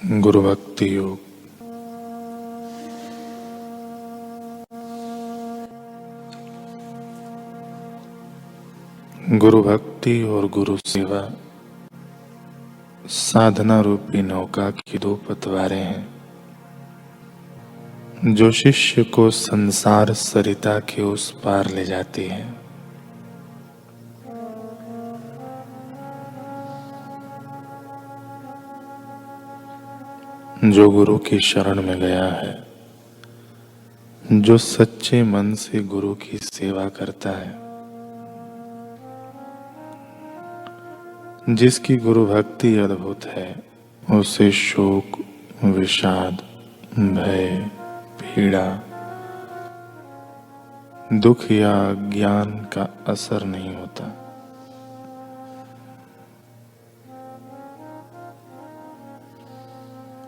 गुरु भक्ति योग। गुरु भक्ति और गुरु सेवा साधना रूपी नौका की दो पतवारें हैं, जो शिष्य को संसार सरिता के उस पार ले जाती हैं। जो गुरु की शरण में गया है, जो सच्चे मन से गुरु की सेवा करता है, जिसकी गुरु भक्ति अद्भुत है, उसे शोक, विषाद, भय, पीड़ा, दुख या ज्ञान का असर नहीं होता।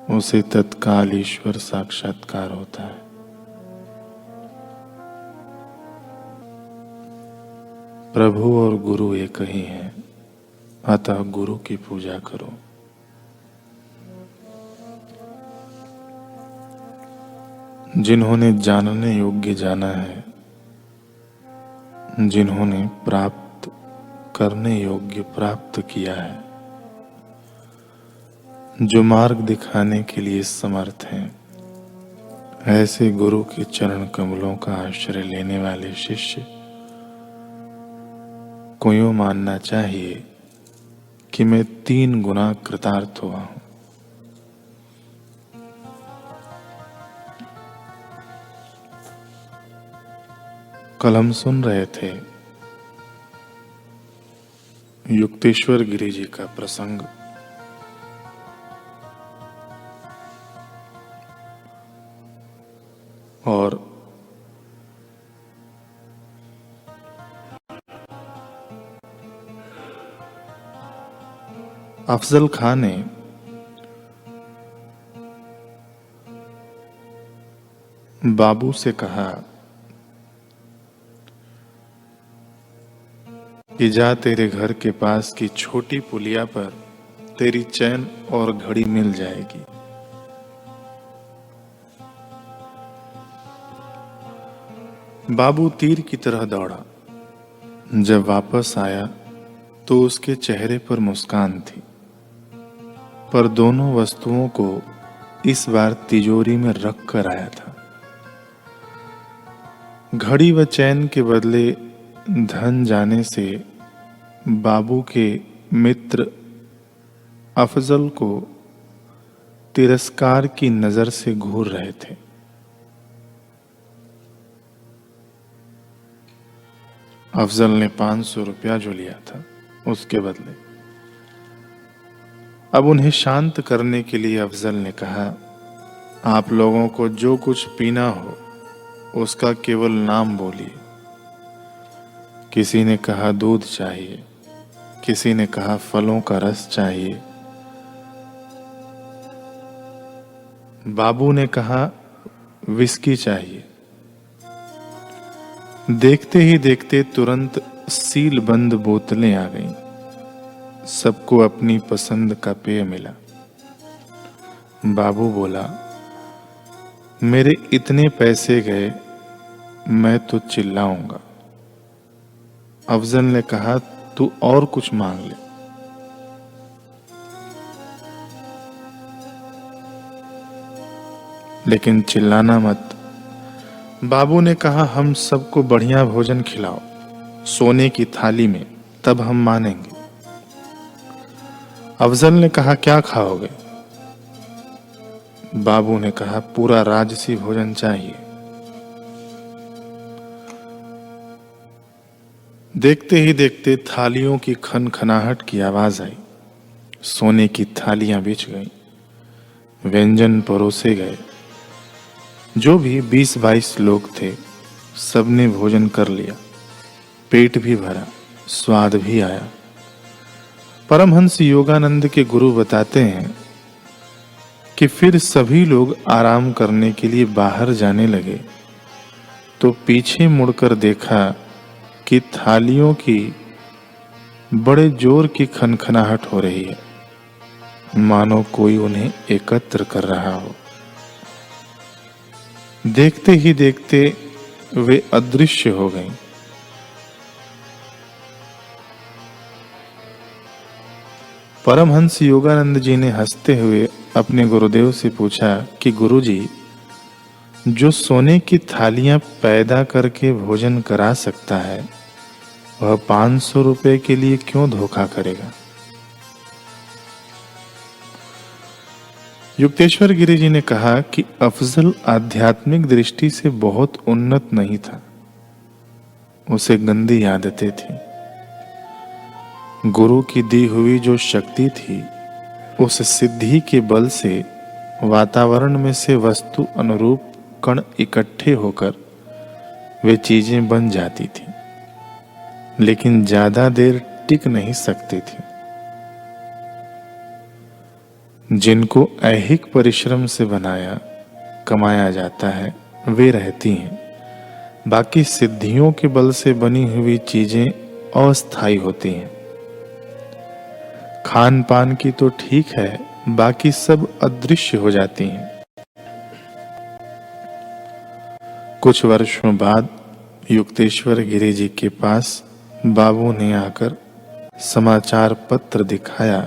उसे तत्काल ईश्वर साक्षात्कार होता है। प्रभु और गुरु एक ही हैं, अतः गुरु की पूजा करो। जिन्होंने जानने योग्य जाना है, जिन्होंने प्राप्त करने योग्य प्राप्त किया है, जो मार्ग दिखाने के लिए समर्थ हैं, ऐसे गुरु के चरण कमलों का आश्रय लेने वाले शिष्य को यूं मानना चाहिए कि मैं 3 गुना कृतार्थ हुआ हूं। कल हम सुन रहे थे युक्तेश्वर गिरी जी का प्रसंग। और अफजल खां ने बाबू से कहा कि जा तेरे घर के पास की छोटी पुलिया पर तेरी चैन और घड़ी मिल जाएगी। बाबू तीर की तरह दौड़ा। जब वापस आया तो उसके चेहरे पर मुस्कान थी, पर दोनों वस्तुओं को इस बार तिजोरी में रख कर आया था। घड़ी व चैन के बदले धन जाने से बाबू के मित्र अफजल को तिरस्कार की नजर से घूर रहे थे। अफजल ने 500 रुपया जो लिया था उसके बदले। अब उन्हें शांत करने के लिए अफजल ने कहा, आप लोगों को जो कुछ पीना हो उसका केवल नाम बोलिए। किसी ने कहा दूध चाहिए, किसी ने कहा फलों का रस चाहिए। बाबू ने कहा विस्की चाहिए। देखते ही देखते तुरंत सील बंद बोतलें आ गईं। सबको अपनी पसंद का पेय मिला। बाबू बोला, मेरे इतने पैसे गए, मैं तो चिल्लाऊंगा। अफजल ने कहा, तू और कुछ मांग ले। लेकिन चिल्लाना मत। बाबू ने कहा, हम सबको बढ़िया भोजन खिलाओ, सोने की थाली में, तब हम मानेंगे। अफजल ने कहा, क्या खाओगे? बाबू ने कहा, पूरा राजसी भोजन चाहिए। देखते ही देखते थालियों की खनखनाहट की आवाज आई। सोने की थालियां बिछ गईं, व्यंजन परोसे गए। जो भी 20-22 लोग थे, सबने भोजन कर लिया। पेट भी भरा, स्वाद भी आया। परमहंस योगानंद के गुरु बताते हैं कि फिर सभी लोग आराम करने के लिए बाहर जाने लगे तो पीछे मुड़कर देखा कि थालियों की बड़े जोर की खनखनाहट हो रही है। मानो कोई उन्हें एकत्र कर रहा हो। देखते ही देखते वे अदृश्य हो गईं। परमहंस योगानंद जी ने हंसते हुए अपने गुरुदेव से पूछा कि गुरुजी, जो सोने की थालियां पैदा करके भोजन करा सकता है, वह 500 रुपए के लिए क्यों धोखा करेगा? युक्तेश्वर गिरि जी ने कहा कि अफजल आध्यात्मिक दृष्टि से बहुत उन्नत नहीं था। उसे गंदी आदतें थी। गुरु की दी हुई जो शक्ति थी, उस सिद्धि के बल से वातावरण में से वस्तु अनुरूप कण इकट्ठे होकर वे चीजें बन जाती थी, लेकिन ज्यादा देर टिक नहीं सकती थी। जिनको ऐहिक परिश्रम से बनाया कमाया जाता है, वे रहती हैं। बाकी सिद्धियों के बल से बनी हुई चीजें अस्थायी होती हैं। खान पान की तो ठीक है, बाकी सब अदृश्य हो जाती हैं। कुछ वर्षों बाद युक्तेश्वर गिरि जी के पास बाबू ने आकर समाचार पत्र दिखाया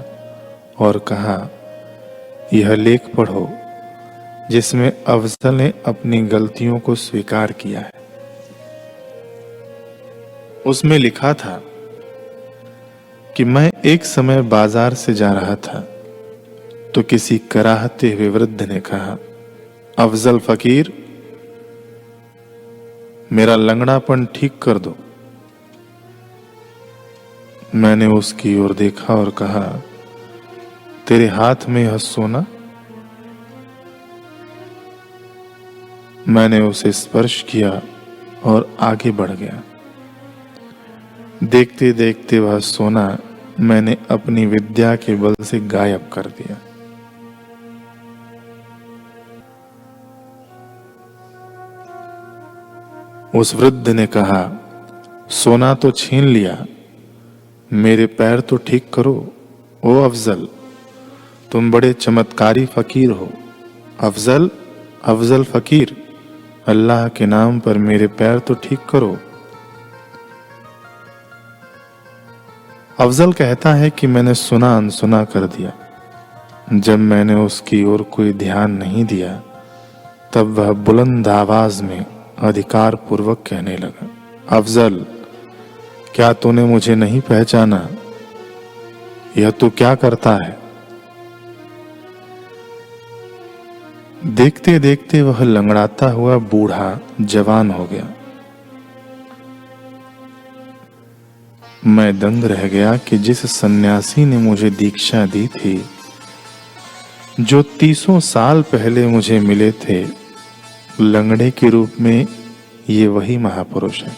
और कहा, यह लेख पढ़ो जिसमें अफजल ने अपनी गलतियों को स्वीकार किया है। उसमें लिखा था कि मैं एक समय बाजार से जा रहा था तो किसी कराहते हुए वृद्ध ने कहा, अफजल फकीर, मेरा लंगड़ापन ठीक कर दो। मैंने उसकी ओर देखा और कहा, तेरे हाथ में यह सोना? मैंने उसे स्पर्श किया और आगे बढ़ गया। देखते देखते वह सोना मैंने अपनी विद्या के बल से गायब कर दिया। उस वृद्ध ने कहा, सोना तो छीन लिया, मेरे पैर तो ठीक करो। ओ अफजल, तुम बड़े चमत्कारी फकीर हो। अफजल, अफजल फकीर, अल्लाह के नाम पर मेरे पैर तो ठीक करो। अफजल कहता है कि मैंने सुना अनसुना कर दिया। जब मैंने उसकी ओर कोई ध्यान नहीं दिया, तब वह बुलंद आवाज में अधिकार पूर्वक कहने लगा, अफजल, क्या तूने मुझे नहीं पहचाना? यह तू क्या करता है? देखते देखते वह लंगड़ाता हुआ बूढ़ा जवान हो गया। मैं दंग रह गया कि जिस सन्यासी ने मुझे दीक्षा दी थी, जो 30 साल पहले मुझे मिले थे, लंगड़े के रूप में ये वही महापुरुष है।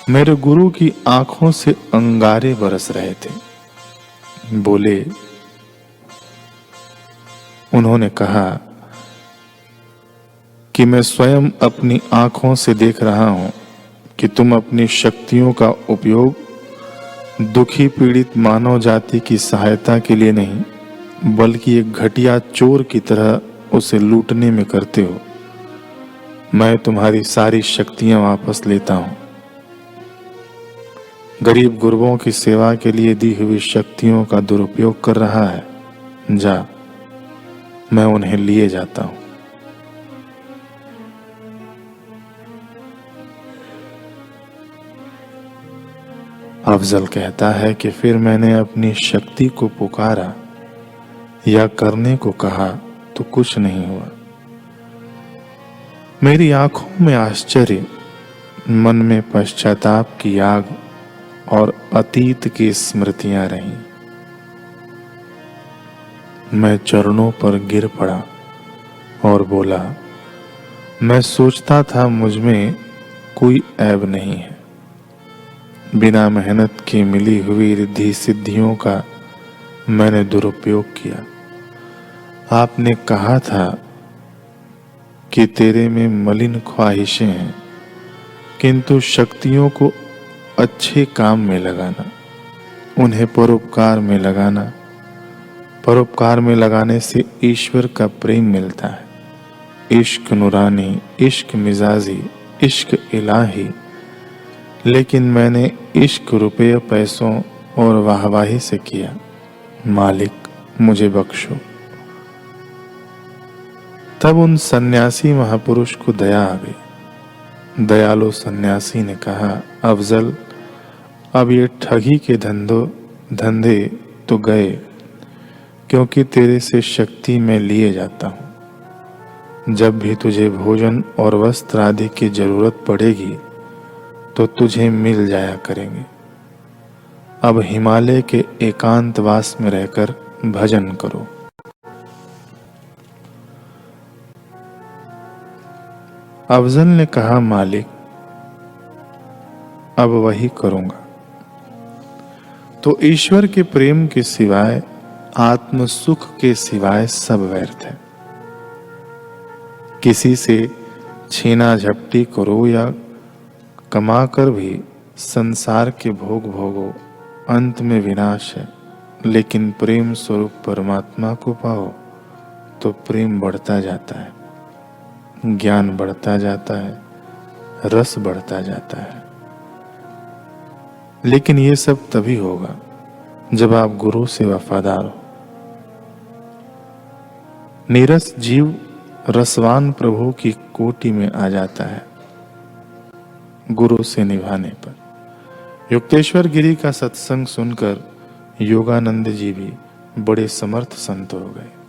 मेरे गुरु की आंखों से अंगारे बरस रहे थे। बोले, उन्होंने कहा कि मैं स्वयं अपनी आंखों से देख रहा हूं कि तुम अपनी शक्तियों का उपयोग दुखी पीड़ित मानव जाति की सहायता के लिए नहीं, बल्कि एक घटिया चोर की तरह उसे लूटने में करते हो। मैं तुम्हारी सारी शक्तियां वापस लेता हूं। गरीब गुरबों की सेवा के लिए दी हुई शक्तियों का दुरुपयोग कर रहा है। जा, मैं उन्हें लिए जाता हूं। अफजल कहता है कि फिर मैंने अपनी शक्ति को पुकारा या करने को कहा तो कुछ नहीं हुआ। मेरी आंखों में आश्चर्य, मन में पश्चाताप की आग और अतीत की स्मृतियां रहीं। मैं चरणों पर गिर पड़ा और बोला, मैं सोचता था मुझ में कोई ऐब नहीं है। बिना मेहनत के मिली हुई रिद्धि सिद्धियों का मैंने दुरुपयोग किया। आपने कहा था कि तेरे में मलिन ख्वाहिशें हैं, किंतु शक्तियों को अच्छे काम में लगाना, उन्हें परोपकार में लगाना परोपकार में लगाने से ईश्वर का प्रेम मिलता है। इश्क नूरानी, इश्क मिजाजी, इश्क इलाही। लेकिन मैंने इश्क रुपये पैसों और वाहवाही से किया। मालिक मुझे बख्शो। तब उन सन्यासी महापुरुष को दया आ गई। दयालु सन्यासी ने कहा, अफजल, अब ये ठगी के धंधे तो गए, क्योंकि तेरे से शक्ति मैं लिए जाता हूं। जब भी तुझे भोजन और वस्त्र आदि की जरूरत पड़ेगी तो तुझे मिल जाया करेंगे। अब हिमालय के एकांतवास में रहकर भजन करो। अफजल ने कहा, मालिक अब वही करूंगा। तो ईश्वर के प्रेम के सिवाय, आत्म सुख के सिवाय सब व्यर्थ है। किसी से छीना झपटी करो या कमाकर भी संसार के भोग भोगो, अंत में विनाश है। लेकिन प्रेम स्वरूप परमात्मा को पाओ तो प्रेम बढ़ता जाता है, ज्ञान बढ़ता जाता है, रस बढ़ता जाता है। लेकिन ये सब तभी होगा जब आप गुरु से वफादार हो। नीरस जीव रसवान प्रभु की कोटि में आ जाता है गुरु से निभाने पर। युक्तेश्वर गिरी का सत्संग सुनकर योगानंद जी भी बड़े समर्थ संत हो गए।